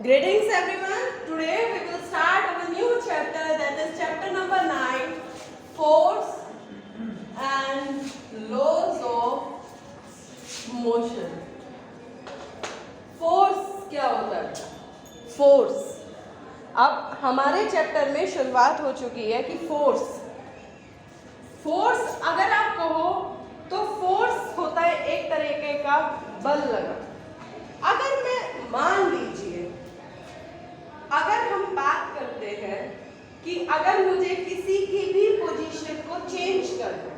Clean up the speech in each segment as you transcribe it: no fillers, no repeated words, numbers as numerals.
Greetings everyone. Today we will start our new chapter, that is chapter number 9, Force and Laws of Motion. Force क्या होता है? Force. अब हमारे chapter में शुरुआत हो चुकी है कि फोर्स अगर आप कहो तो फोर्स होता है एक तरीके का बल लगा। अगर मैं मान लीजिए, अगर हम बात करते हैं कि अगर मुझे किसी की भी पोजीशन को चेंज करना,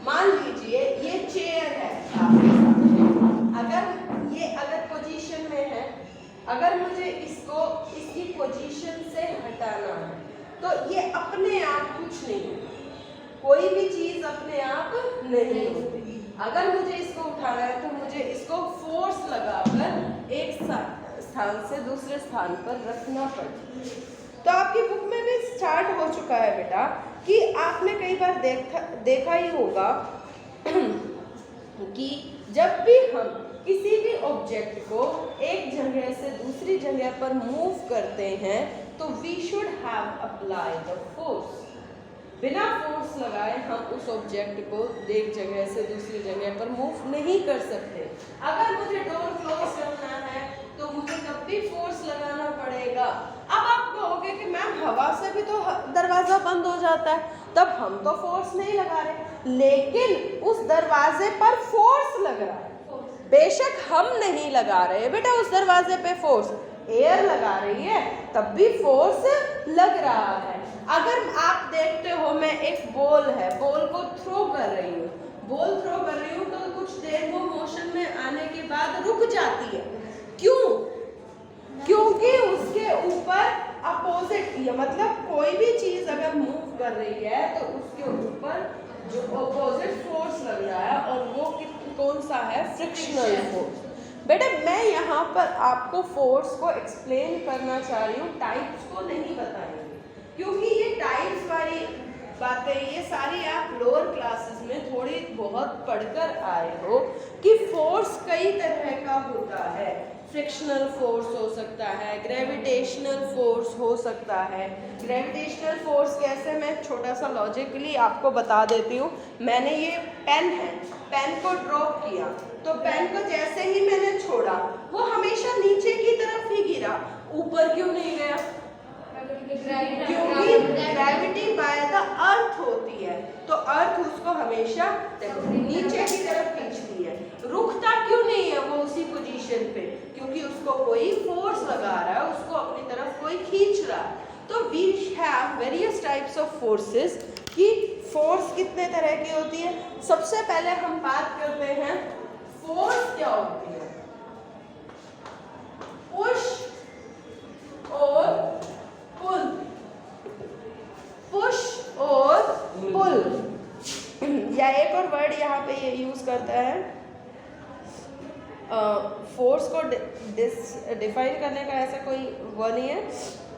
मान लीजिए ये चेयर है आपके सामने, अगर पोजीशन में है, अगर मुझे इसको इसकी पोजीशन से हटाना है तो ये अपने आप कुछ नहीं है, कोई भी चीज अपने आप नहीं होती। अगर मुझे इसको उठाना है तो मुझे इसको फोर्स लगाकर एक स्थान से दूसरे स्थान पर रखना पड़ेगा। तो आपकी बुक में भी स्टार्ट हो चुका है बेटा कि आपने कई बार देखा ही होगा कि जब भी हम किसी भी ऑब्जेक्ट को एक जगह से दूसरी जगह पर मूव करते हैं तो we should have apply the force. बिना फोर्स लगाए हम उस ऑब्जेक्ट को एक जगह से दूसरी जगह पर मूव नहीं कर सकते। अगर मुझे डोर क्लोज करना है तो मुझे तब भी फोर्स लगाना पड़ेगा। अब आप कहोगे कि मैम हवा से भी तो दरवाजा बंद हो जाता है, तब हम तो फोर्स नहीं लगा रहे, लेकिन उस दरवाजे पर फोर्स लग रहा है। बेशक हम नहीं लगा रहे बेटा उस दरवाजे पे फोर्स, एयर लगा रही है तब भी फोर्स लग रहा है। अगर आप देखते हो मैं एक बॉल है, बॉल को थ्रो कर रही हूँ, तो कुछ देर वो मोशन में आने के बाद रुक जाती है। क्यों? क्योंकि उसके ऊपर अपोजिट, मतलब कोई भी चीज अगर मूव कर रही है तो उसके ऊपर जो अपोजिट फोर्स लग रहा है और वो कौन सा है? Frictional force. बेटा मैं यहाँ पर आपको फोर्स को एक्सप्लेन करना चाह रही हूँ, टाइप्स को नहीं बताएंगे, क्योंकि ये टाइप्स वाली बातें ये सारी आप लोअर क्लासेस में थोड़ी बहुत पढ़कर आए हो कि फोर्स कई तरह का होता है। फ्रिक्शनल फोर्स हो सकता है, ग्रेविटेशनल फोर्स हो सकता है। ग्रेविटेशनल फोर्स कैसे, मैं छोटा सा लॉजिकली आपको बता देती हूँ। मैंने ये पेन है, पेन को ड्रॉप किया तो पेन को जैसे ही मैंने छोड़ा वो हमेशा नीचे की तरफ ही गिरा, ऊपर क्यों नहीं गया? क्योंकि ग्रेविटी बाय द अर्थ होती है, तो अर्थ उसको हमेशा नीचे की तरफ खींचती है। रुकता क्यों नहीं है वो उसी पोजीशन पे? क्योंकि उसको कोई फोर्स लगा रहा है, उसको अपनी तरफ कोई खींच रहा है। तो we have various types of forces कि फोर्स कितने तरह की होती है। सबसे पहले हम बात करते हैं फोर्स क्या होती है। पुश और पुल, पुश और पुल, या एक और वर्ड यहाँ पे ये यूज करता है फोर्स को डिफाइन करने का, ऐसा कोई वर्ड नहीं है।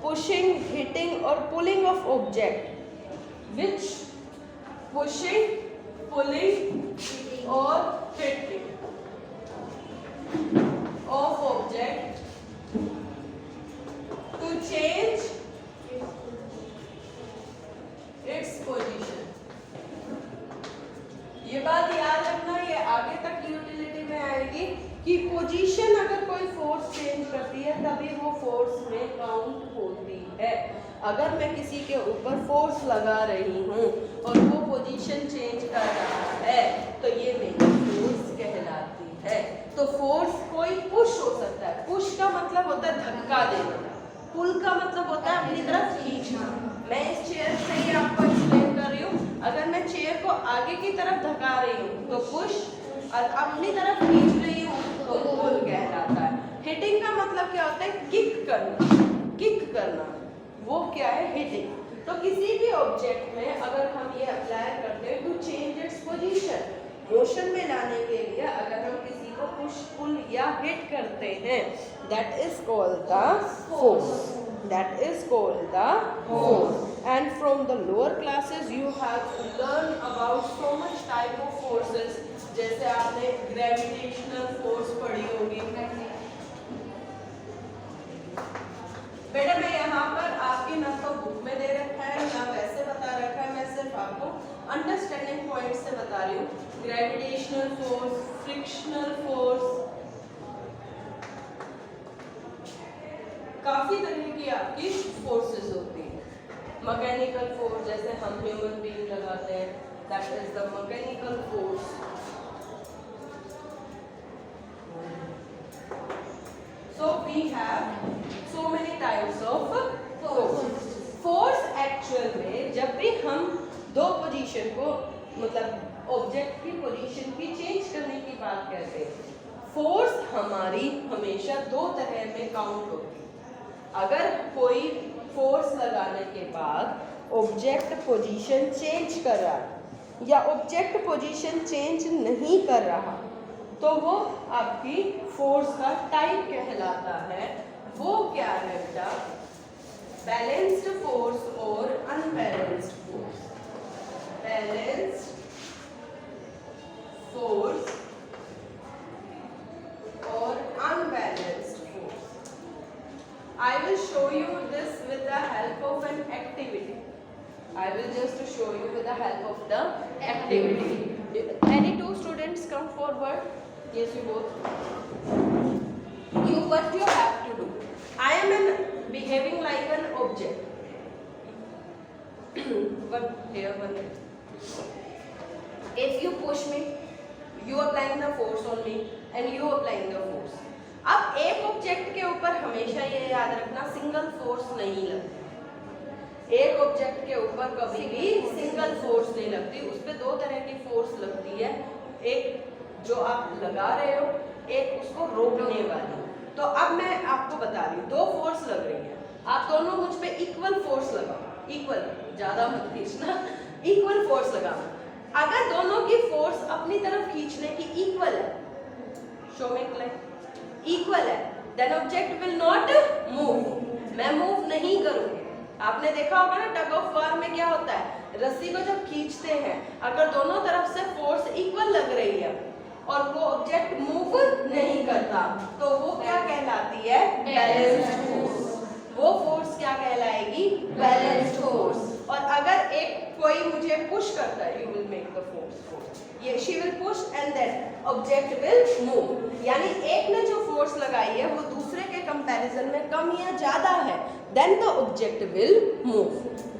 पुशिंग, हिटिंग और pulling of object, which pushing, pulling और hitting of object to change its position. ये बात याद रखना, ये आगे तक यूटिलिटी में आएगी कि पोजीशन अगर कोई फोर्स चेंज करती है तभी वो फोर्स में काउंट होती है। अगर मैं किसी के ऊपर फोर्स लगा रही हूँ और वो पोजीशन चेंज कर रहा है तो ये मेरी फोर्स कहलाती है। तो फोर्स कोई पुश हो सकता है, पुश का मतलब होता है धक्का देना, पुल का मतलब होता है अपनी तरफ खींचना। मैं इस चेयर से ही आपको एक्सप्लेन कर रही हूँ, अगर मैं चेयर को आगे की तरफ धका रही हूँ तो पुश, और अपनी तरफ खींच रही हूँ तो पुल कहलाता है। हिटिंग का मतलब क्या होता है? किक करना, किक करना, वो क्या है? हिटिंग। तो किसी भी ऑब्जेक्ट में अगर हम ये अप्लाई करते हैं to change its position, motion में लाने के लिए अगर हम किसी को पुश, पुल या हिट करते हैं, that is called the force, that is called the force. And from the lower classes you have learned about so much type of forces, जैसे आपने gravitational force पढ़ी होगी, बाकी ना तो बुक में दे रखा है ना वैसे बता रखा है, मैं सिर्फ आपको अंडरस्टैंडिंग पॉइंट से बता रही हूँ। ग्रेविटेशनल फोर्स, फ्रिक्शनल फोर्स, काफी तरह की आपकी फोर्सेस होती है। मैकेनिकल फोर्स जैसे हम ह्यूमन बीइंग लगाते हैं, that is the mechanical force. So we have so many types of force. Force actual में जब भी हम दो पोजीशन को मतलब ऑब्जेक्ट की पोजीशन की चेंज करने की बात करते हैं, फोर्स हमारी हमेशा दो तरह में काउंट होती है। अगर कोई फोर्स लगाने के बाद ऑब्जेक्ट पोजीशन चेंज कर रहा है या ऑब्जेक्ट पोजीशन चेंज नहीं कर रहा, तो वो आपकी फोर्स का टाइप कहलाता है। वो क्या है बेटा? बैलेंस्ड फोर्स और अनबैलेंस्ड फोर्स। बैलेंस्ड फोर्स और unbalanced force. I will show you this with the help of an activity. I will just show you with the help of the activity. Any two students come forward? Yes, you both. What you have to do? I am behaving like an object. But here one. If you push me, you applying the force on me, and you applying the force. अब एक object के ऊपर हमेशा ये याद रखना, single force नहीं लगती। एक ऑब्जेक्ट के ऊपर कभी भी सिंगल फोर्स नहीं लगती, उस पर दो तरह की फोर्स लगती है। एक जो आप लगा रहे हो, एक उसको रोकने वाली। तो अब मैं आपको बता रही हूँ, दो फोर्स लग रही है, आप दोनों मुझ पे इक्वल फोर्स लगाओ। इक्वल, ज्यादा मत खींचना, इक्वल फोर्स लगाओ। अगर दोनों की फोर्स अपनी तरफ खींचने की इक्वल है, शो मी क्लिक, इक्वल है, then object will not move. मैं मूव नहीं करूंगी। आपने देखा होगा ना टग ऑफ वार में क्या होता है, रस्सी को जब खींचते हैं, अगर दोनों तरफ से फोर्स इक्वल लग रही है और वो ऑब्जेक्ट मूव नहीं करता, तो वो क्या कहलाती है? Balanced force. वो फोर्स क्या कहलाएगी? Balanced force. और अगर एक कोई मुझे पुश करता है, you will make the force, ये she will push and then object will move. यानी एक ने जो फोर्स लगाई है वो दूसरे के कंपैरिजन में कम या ज्यादा है, then the object will move.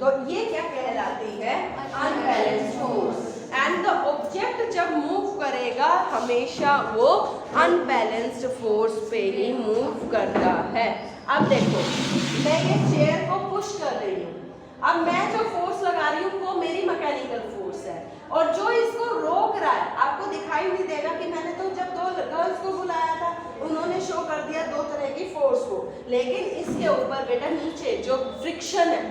तो ये क्या कहलाती है? Unbalanced force. And the object जब मूव करेगा हमेशा वो अनबैलेंस्ड फोर्स पे ही मूव करता है। अब देखो, मैं ये चेयर को पुश कर रही हूँ, अब मैं जो फोर्स लगा रही हूँ वो मेरी मैकेनिकल फोर्स है, और जो इसको रोक रहा है, आपको दिखाई नहीं देगा कि मैंने तो जब दो गर्ल्स को बुलाया था उन्होंने शो कर दिया दो तरह की फोर्स को, लेकिन इसके ऊपर बेटा नीचे जो फ्रिक्शन है,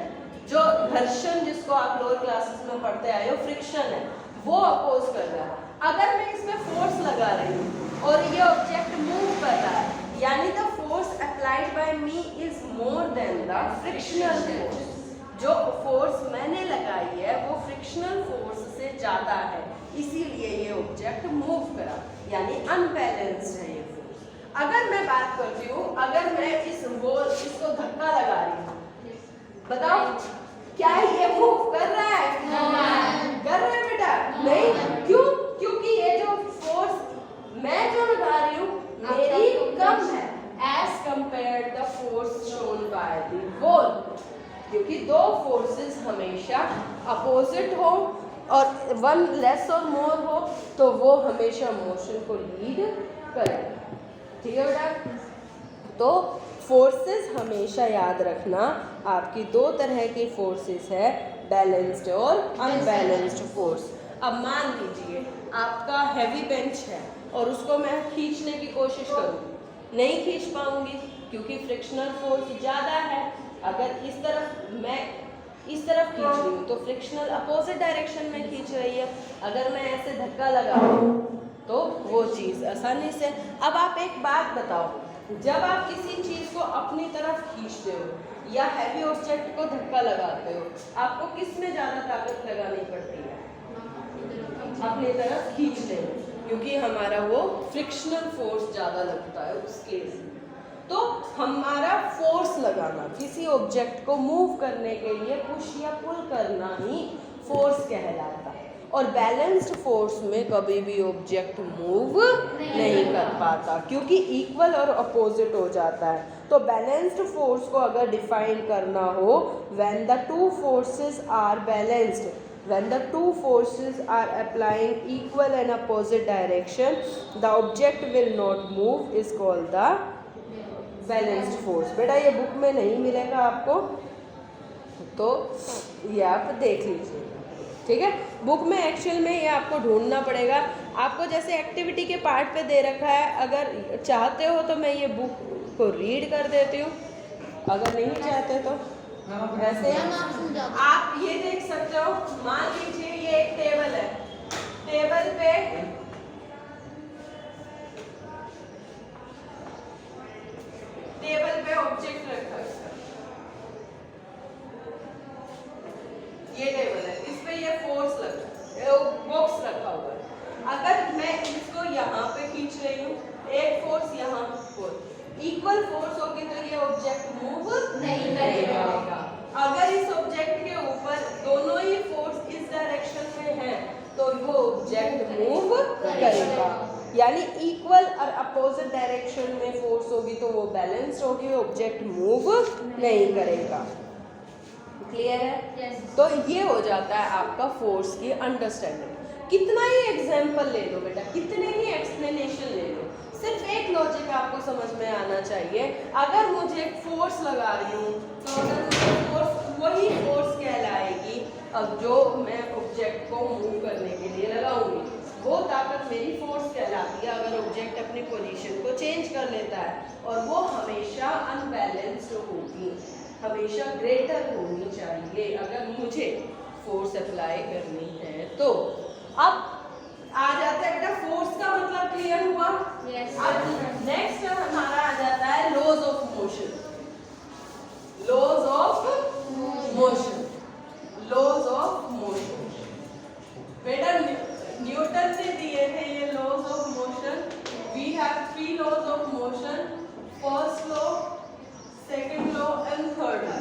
जो घर्षण जिसको आप लोअर क्लासेस में पढ़ते आए हो, फ्रिक्शन है, वो अपोज कर रहा है। अगर मैं इसमें फोर्स लगा रही हूँ और ये ऑब्जेक्ट मूव कर रहा है, यानी the force applied by me is more than the frictional force. जो फोर्स मैंने लगाई है वो फ्रिक्शनल फोर्स से ज्यादा है, इसीलिए ये ऑब्जेक्ट मूव करा, यानी अनबैलेंस्ड है ये फोर्स। अगर मैं बात करती हूँ, अगर मैं इसको धक्का लगा रही हूँ, बताओ क्या ये मूव कर रहा है? कर रहा है बेटा? नहीं। क्यों? क्योंकि ये जो फोर्स मैं जो लगा रही हूँ मेरी कम है as compare the force shown by the wall. क्योंकि दो फोर्सेस हमेशा अपोजिट हो और वन लेस और मोर हो तो वो हमेशा मोशन को लीड करेगा। ठीक है बेटा? तो फोर्सेस हमेशा याद रखना, आपकी दो तरह की फोर्सेस है, बैलेंस्ड और अनबैलेंस्ड फोर्स। अब मान लीजिए आपका हैवी बेंच है और उसको मैं खींचने की कोशिश करूँगी, नहीं खींच पाऊंगी क्योंकि फ्रिक्शनल फोर्स ज़्यादा है। अगर इस तरफ मैं इस तरफ खींच रही हूँ तो फ्रिक्शनल अपोजिट डायरेक्शन में खींच रही है। अगर मैं ऐसे धक्का लगा रही हूँ तो वो चीज़ आसानी से। अब आप एक बात बताओ, जब आप किसी चीज़ को अपनी तरफ खींचते हो या हैवी ऑब्जेक्ट को धक्का लगाते हो, आपको किस में ज़्यादा ताकत लगानी पड़ती है? अपनी तरफ खींचने में, क्योंकि हमारा वो फ्रिक्शनल फोर्स ज़्यादा लगता है उस केस में। तो हमारा फोर्स लगाना, किसी ऑब्जेक्ट को मूव करने के लिए पुश या पुल करना ही फोर्स कहलाता है। और बैलेंस्ड फोर्स में कभी भी ऑब्जेक्ट मूव नहीं कर पाता, क्योंकि इक्वल और अपोजिट हो जाता है। तो बैलेंस्ड फोर्स को अगर डिफाइन करना हो, when the two forces are balanced, when the two forces are applying equal and opposite direction, the object will not move is called the balanced force। बेटा ये बुक में नहीं मिलेगा आपको, तो ये आप देख लीजिए, ठीक है। बुक में एक्चुअल में ये आपको ढूंढना पड़ेगा। आपको जैसे एक्टिविटी के पार्ट पे दे रखा है, अगर चाहते हो तो मैं ये बुक को रीड कर देती हूँ, अगर नहीं चाहते तो वैसे आप ये देख सकते हो। मान लीजिए ये एक टेबल है, टेबल पे ऑब्जेक्ट रखा है, ये टेबल है, इस पे ये फोर्स लगा, बॉक्स रखा हुआ है। अगर मैं इसको यहाँ पे खींच रही हूँ, एक फोर्स यहाँ, फोर्स इक्वल फोर्स होगी तो ये ऑब्जेक्ट मूव नहीं करेगा। अगर इस ऑब्जेक्ट के ऊपर दोनों ही फोर्स इस डायरेक्शन में है तो वो ऑब्जेक्ट मूव करेगा। यानी इक्वल और अपोजिट डायरेक्शन में फोर्स होगी तो वो बैलेंस्ड होगी, ऑब्जेक्ट मूव नहीं करेगा। क्लियर है? तो ये हो जाता है आपका फोर्स की अंडरस्टैंडिंग। कितना ही एग्जाम्पल ले लो बेटा, कितने ही एक्सप्लेनेशन ले लो, सिर्फ एक लॉजिक आपको समझ में आना चाहिए। अगर मुझे एक फोर्स लगा रही हूँ तो अगर मुझे फोर्स, वही फोर्स कहलाएगी अब जो मैं ऑब्जेक्ट को मूव करने के लिए लगाऊंगी, वो ताकत मेरी फोर्स कहलाती है। अगर ऑब्जेक्ट अपनी पोजीशन को चेंज कर लेता है, और वो हमेशा अनबैलेंस्ड होगी, हमेशा ग्रेटर होनी चाहिए अगर मुझे फोर्स अप्लाई करनी है। तो अब आ जाता है बेटा, फोर्स का मतलब क्लियर हुआ। अब नेक्स्ट हमारा आ जाता है laws of motion. Laws of motion, laws of motion बेटा न्यूटन ने दिए थे ये laws of motion. We have 3 laws of motion, first law, second law and third law.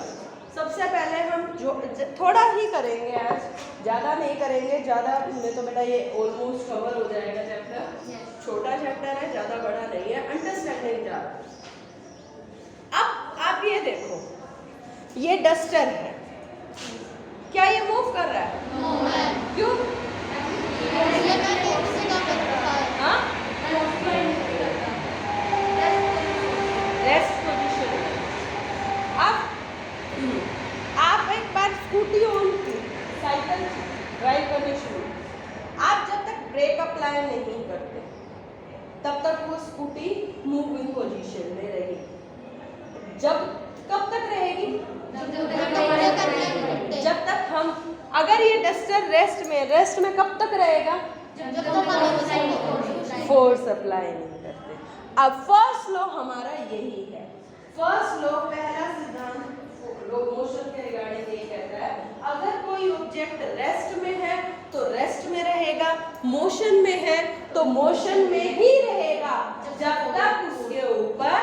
सबसे पहले हम जो थोड़ा ही करेंगे आज, ज़्यादा नहीं करेंगे, ज़्यादा में तो बेटा ये ऑलमोस्ट कवर हो जाएगा चैप्टर। छोटा चैप्टर है, ज़्यादा बड़ा नहीं है, अंडरस्टैंडिंग ज़्यादा। अब आप ये देखो, ये डस्टर है, क्या ये मूव कर रहा है? क्यों? हाँ, रेस्ट पोजीशन। अब आप एक बार स्कूटी ऑन की, साइकिल ड्राइव करनी शुरू, आप जब तक ब्रेक अप्लाई नहीं करते तब तक वो स्कूटी मूविंग पोजीशन में रहेगी। जब कब तक रहेगी? जब तक हम, अगर ये डस्टर रेस्ट में कब तक रहेगा? फोर्स अप्लाई नहीं करते। अब फर्स्ट लॉ हमारा यही है। फर्स्ट लॉ, पहला सिद्धांत मोशन के रिगार्डिंग ये कहता है, अगर कोई ऑब्जेक्ट रेस्ट में है तो रेस्ट में रहेगा, मोशन में है तो मोशन में ही रहेगा जब तक उसके ऊपर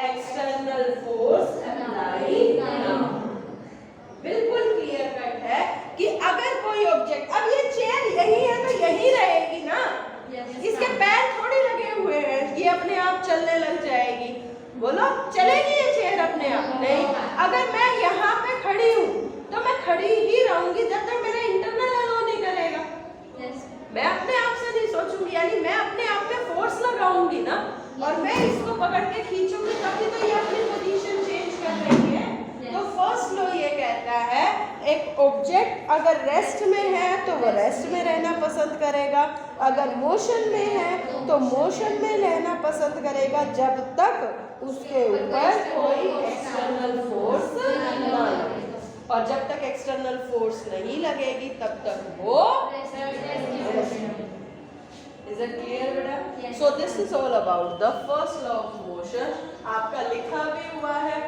एक्सटर्नल फोर्स अप्लाई ना हो। बिल्कुल क्लियर कट है कि अगर कोई ऑब्जेक्ट, अब ये चेयर यही है तो यही रहेगी ना, इसके पैर थोड़ी लगे हुए हैं, ये अपने आप चलने लग जाएगी। बोलो, चलेगी ये चेयर अपने आप? नहीं। अगर मैं यहाँ पे खड़ी हूँ तो मैं खड़ी ही रहूंगी जब तक मेरा इंटरनल अलाउ नहीं करेगा। मैं अपने आप से नहीं सोचूंगी, यानी मैं अपने आप में फोर्स लगाऊंगी ना, और मैं इसको पकड़ के खींचूंगी तभी तो ये अपनी पोजीशन चेंज कर रही है। तो फर्स्ट लॉ ये कहता है, एक ऑब्जेक्ट अगर रेस्ट में है तो वो रेस्ट में रहना पसंद करेगा, अगर मोशन में है तो मोशन में रहना पसंद करेगा जब तक उसके ऊपर कोई एक्सटर्नल फोर्स ना लगे। और जब तक एक्सटर्नल फोर्स नहीं लगेगी तब तक वो इज इट क्लियर बेटा? सो this is all about the first law of motion. आपका लिखा भी हुआ है।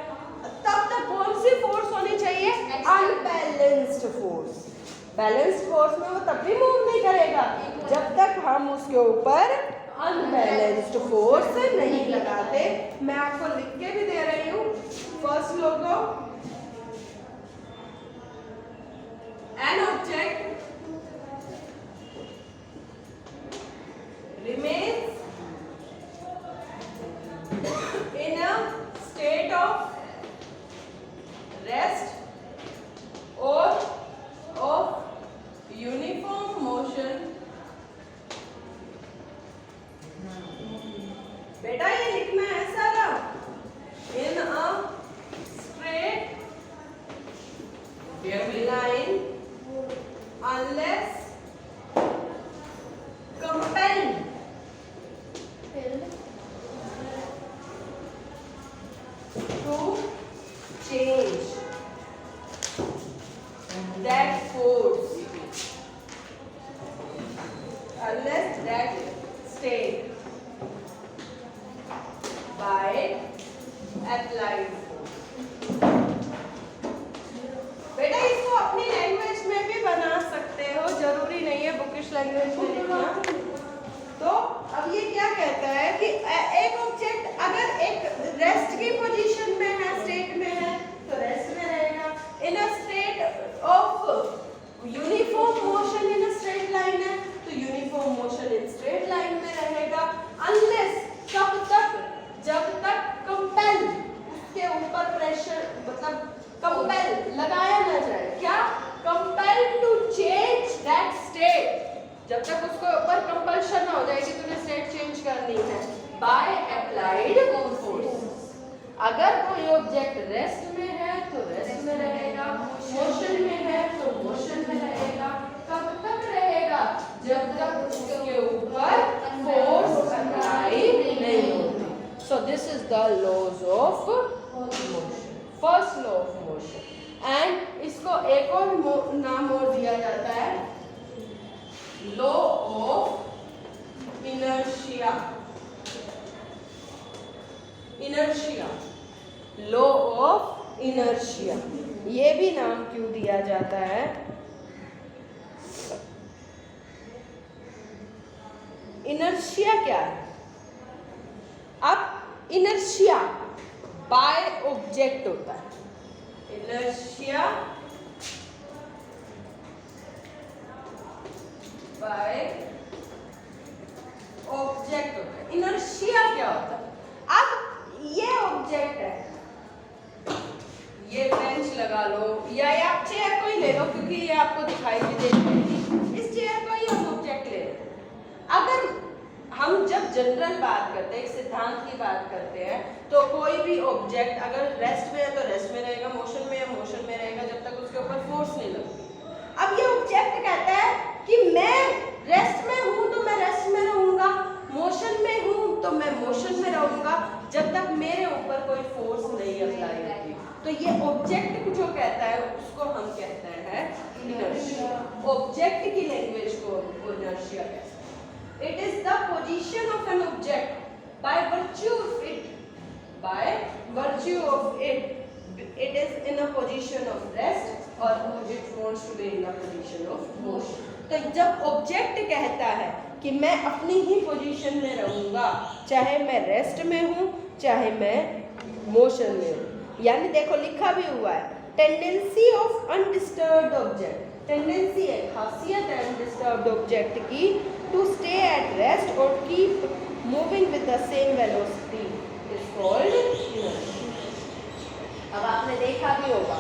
तब तक कौन सी फोर्स होनी चाहिए? Unbalanced force. बैलेंस्ड फोर्स में वो तब भी मूव नहीं करेगा जब तक हम उसके ऊपर अनबैलेंस्ड फोर्स नहीं लगाते। मैं आपको लिख के भी दे रही हूँ। फर्स्ट लॉ ऑफ रेस्ट और ऑफ यूनिफॉर्म मोशन। बेटा ये लिखना है सारा। In a straight line unless compelled to change that force, unless that state by applied force। बेटा इसको अपनी लैंग्वेज में भी बना सकते हो, जरूरी नहीं है बुकिश लैंग्वेज में लिखना। तो अब ये क्या कहता है कि एक ऑब्जेक्ट अगर एक रेस्ट की पोजीशन में है, स्टेट में है, तो रेस्ट में रहेगा। In a state of uniform motion in a straight line है तो uniform motion in straight line में रहेगा। अनलेस कब तक, जब तक कंपेल, उसके ऊपर प्रेशर मतलब कंपेल लगाया ना जाए। क्या? Compel to change that state, जब तक उसको ऊपर कंपल्शन ना हो जाए कि तूने स्टेट चेंज करनी है बाय अप्लाइड फोर्स। अगर कोई ऑब्जेक्ट रेस्ट में है तो रेस्ट में रहेगा, मोशन में है तो मोशन में रहेगा। कब तक रहेगा? जब तक उसके ऊपर फोर्स अप्लाई नहीं होती। So this is the laws of motion, first law of motion. And इसको एक और नाम और दिया जाता है, law of inertia. Inertia, law of inertia, ये भी नाम क्यों दिया जाता है? इनर्शिया क्या है? अब इनर्शिया बाय ऑब्जेक्ट होता है। इनर्शिया बाय ऑब्जेक्ट होता है। इनर्शिया क्या होता है? अब ये ऑब्जेक्ट है, ये बेंच लगा लो या आप चेयर को ही ले लो क्योंकि ये आपको दिखाई भी देगी। इस चेयर को ही हम ऑब्जेक्ट ले लो। अगर हम जब जनरल बात करते हैं, एक सिद्धांत की बात करते हैं, तो कोई भी ऑब्जेक्ट अगर रेस्ट में है तो रेस्ट में रहेगा, मोशन में है मोशन में रहेगा, जब तक उसके ऊपर फोर्स नहीं लगती। अब ये ऑब्जेक्ट कहता है कि मैं रेस्ट में हूं तो मैं रेस्ट में रहूंगा, मोशन में हूं तो मैं मोशन में रहूंगा, जब तक मेरे ऊपर कोई फोर्स नहीं अप्लाई होती। तो ये ऑब्जेक्ट जो कहता है उसको हम कहते हैं इनर्शिया। ऑब्जेक्ट की लैंग्वेज को इनर्शिया कहते हैं। It is the position of an object by virtue of it, it is in a position of rest or it wants to be in a position of motion। तो जब object कहता है कि मैं अपनी ही पोजीशन में रहूंगा, चाहे मैं रेस्ट में हूँ चाहे मैं मोशन में हूँ, यानी देखो लिखा भी हुआ है tendency of undisturbed object. Tendency है, खासियत है अनडिस्टर्ब्ड ऑब्जेक्ट की टू स्टे एट रेस्ट और keep moving with the same velocity is called inertia. अब आपने देखा भी होगा,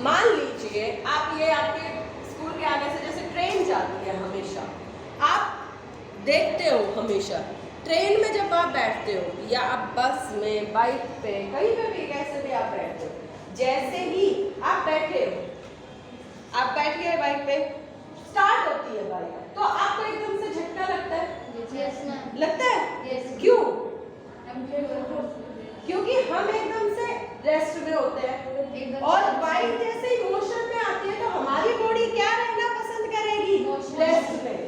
मान लीजिए आप ये आपके स्कूल के आगे से जैसे ट्रेन जाती है, हमेशा आप देखते हो, हमेशा ट्रेन में जब आप बैठते हो या आप बस में, बाइक पे, कहीं पे भी कैसे भी आप बैठते हो, जैसे ही आप बैठे हो, आप बैठ गए बाइक पे, स्टार्ट होती है बाइक, तो आपको एकदम से झटका लगता है? yes, लगता है? yes. क्यों? क्योंकि हम एकदम से रेस्ट में होते हैं और बाइक जैसे ही मोशन में आती है तो हमारी बॉडी क्या रहना पसंद करेगी? रेस्ट में,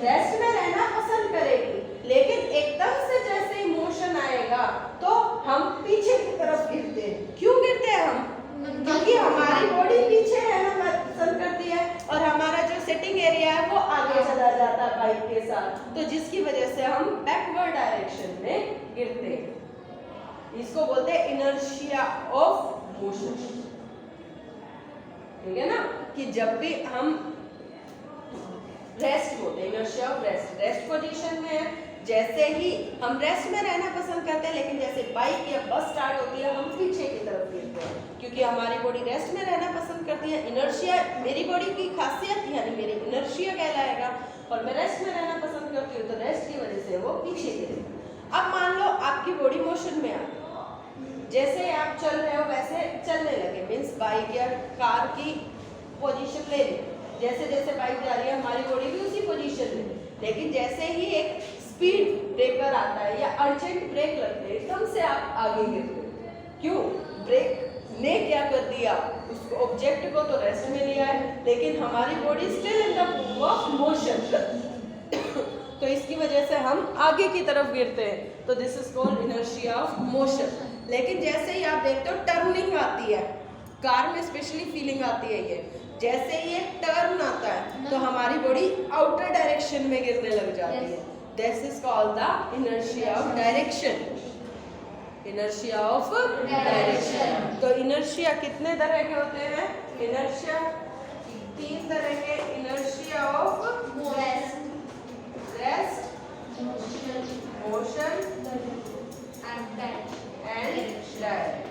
रेस्ट में रहना पसंद करेगी। लेकिन एकदम से जैसे ही मोशन आएगा तो हम पीछे की तरफ गिरते हैं। क्यों गिरते हैं हम? क्योंकि हमारी बॉडी पीछे रहना पसंद करती है और हमारा जो सिटिंग एरिया है वो आगे चला जाता है बाइक के साथ, तो जिसकी वजह से हम बैकवर्ड डायरेक्शन में गिरते हैं। इसको बोलते हैं इनर्शिया ऑफ मोशन। ठीक है ना, कि जब भी हम रेस्ट होते हैं, inertia of rest, rest position में है, जैसे ही हम रेस्ट में रहना पसंद करते हैं, लेकिन जैसे बाइक या बस स्टार्ट होती है हम पीछे की तरफ गिरते हैं, क्योंकि हमारी बॉडी रेस्ट में रहना पसंद करती है। इनर्शिया मेरी बॉडी की खासियत यानी मेरी इनर्शिया कहलाएगा, और मैं रेस्ट में रहना पसंद करती हूँ तो रेस्ट की वजह से वो पीछे गिरेगा। अब मान लो आपकी बॉडी मोशन में आ गई, जैसे आप चल रहे हो वैसे चलने लगे, मीन्स बाइक या कार की पोजीशन ले ली, जैसे जैसे बाइक जा रही है हमारी बॉडी भी उसी पोजीशन में, लेकिन जैसे ही एक स्पीड ब्रेकर आता है या अर्जेंट ब्रेक लगते हैं एकदम से आप आगे गिरते हो। क्यों? ब्रेक ने क्या कर दिया, उस ऑब्जेक्ट को तो रेस्ट में लिया है, लेकिन हमारी body still in the form of motion तो इसकी वजह से हम आगे की तरफ गिरते हैं, तो this is called inertia of motion. लेकिन जैसे ही आप देखते हो टर्निंग आती है, कार में स्पेशली फीलिंग आती है ये, जैसे ही एक टर्न आता है तो हमारी बॉडी आउटर डायरेक्शन में गिरने लग जाती है। This is called the inertia of direction. Inertia of direction. तो इनर्शिया कितने तरह के होते हैं? इनर्शिया 3 तरह के, inertia of rest, motion and direction.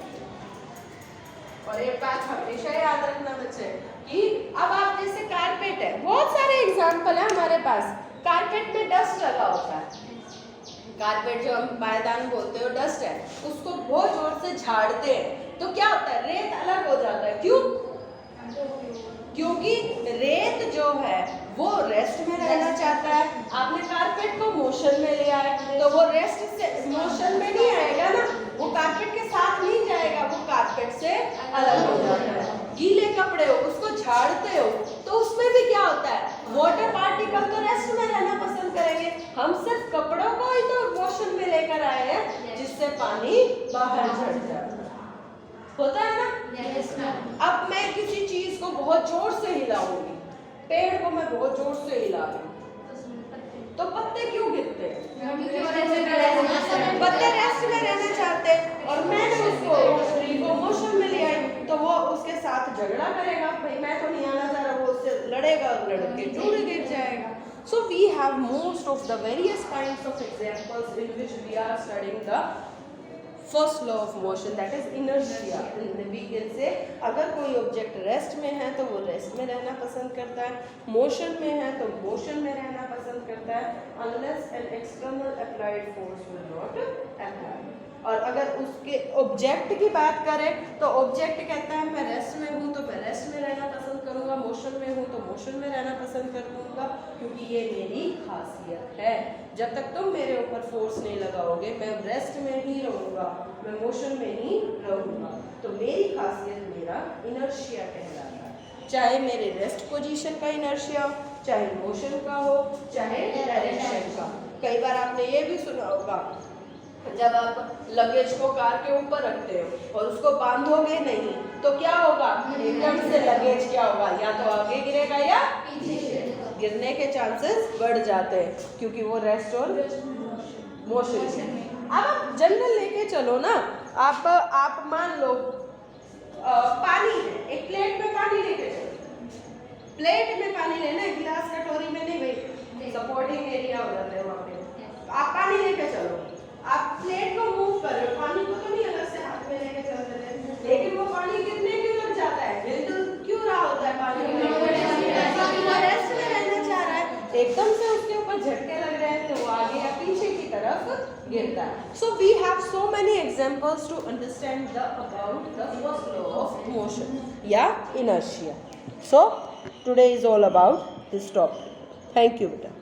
और ये बात हमेशा याद रखना बच्चे कि अब आप जैसे कारपेट है, बहुत सारे एग्जाम्पल है हमारे पास। कारपेट में डस्ट लगा होता है, कारपेट जो हम पायदान बोलते हो डस्ट है, उसको बहुत जोर से झाड़ते हैं तो क्या होता है, रेत अलग हो जाता है। क्यों? क्योंकि रेत जो है वो रेस्ट में रहना चाहता है। आपने कारपेट को मोशन में लिया है तो वो रेस्ट से मोशन में नहीं आएगा ना, वो कारपेट के साथ नहीं जाएगा, वो कारपेट से अलग हो जाता है। गीले कपड़े हो उसको झाड़ते हो तो उसमें भी क्या होता है, वाटर पार्टिकल तो रेस्ट में रहना पसंद करेंगे, हम सिर्फ कपड़ों को ही तो मोशन में लेकर आए हैं जिससे पानी बाहर झड़ जाता है। होता है ना? Yes, ma'am. अब मैं किसी चीज को बहुत जोर से हिलाऊंगी, पेड़ को मैं बहुत जोर से हिला रही हूँ तो पत्ते क्यों गिरते हैं? पत्ते रेस्ट में रहना चाहते हैं, और मैंने उसको ट्री को मोशन में ले आई तो वो उसके साथ झगड़ा करेगा, भाई मैं तो नहीं आना चाह रहा, वो उससे लड़ेगा, लड़के टूट गिर जाएगा। So we have most of the various kinds of examples in which we are studying the first law of motion, that is inertia. We can say अगर कोई ऑब्जेक्ट रेस्ट में है तो वो रेस्ट में रहना पसंद करता है, मोशन में है तो मोशन में रहना पसंद करता है, unless an external applied force will not apply. और अगर उसके ऑब्जेक्ट की बात करें तो ऑब्जेक्ट कहता है मैं रेस्ट में हूँ तो मैं रेस्ट में रहना पसंद करूँगा, मोशन में हूँ तो मोशन में रहना पसंद करूँगा, क्योंकि ये मेरी खासियत है। जब तक तुम मेरे ऊपर फोर्स नहीं लगाओगे मैं रेस्ट में ही रहूँगा, मैं मोशन में ही रहूँगा। तो मेरी खासियत मेरा इनर्शिया कहलाता है, चाहे मेरे रेस्ट पोजीशन का इनर्शिया हो, चाहे मोशन का हो, चाहे डायरेक्शन का। कई बार आपने ये भी सुना होगा, जब आप लगेज को कार के ऊपर रखते हो और उसको बांधोगे नहीं तो क्या होगा, एकदम से लगेज क्या होगा, या तो आगे गिरेगा या पीछे, गिरने के चांसेस बढ़ जाते हैं क्योंकि वो रेस्ट और मोशन है। अब आप जनरल लेके चलो ना, आप मान लो पानी है, एक प्लेट में पानी लेके चलो, प्लेट में पानी लेना है, गिलास कटोरी में नहीं, भाई सपोर्टिंग एरिया हो जाता है वहाँ पे। आप पानी लेके चलो, आप प्लेट को मूव कर रहे हो, पानी को तो नहीं अलग से हाथ में लेके चल रहे हैं, लेकिन वो पानी गिरने क्यों लग जाता है, बिल्कुल क्यों रहा होता है पानी में, वो रेस्ट में रहना चाह रहा है, एकदम से उसके ऊपर झटके लग रहे हैं तो वो आगे या पीछे की तरफ गिरता है। So we have so many examples to understand the about the first law of motion या inertia. So today is all about this topic. Thank you बेटा।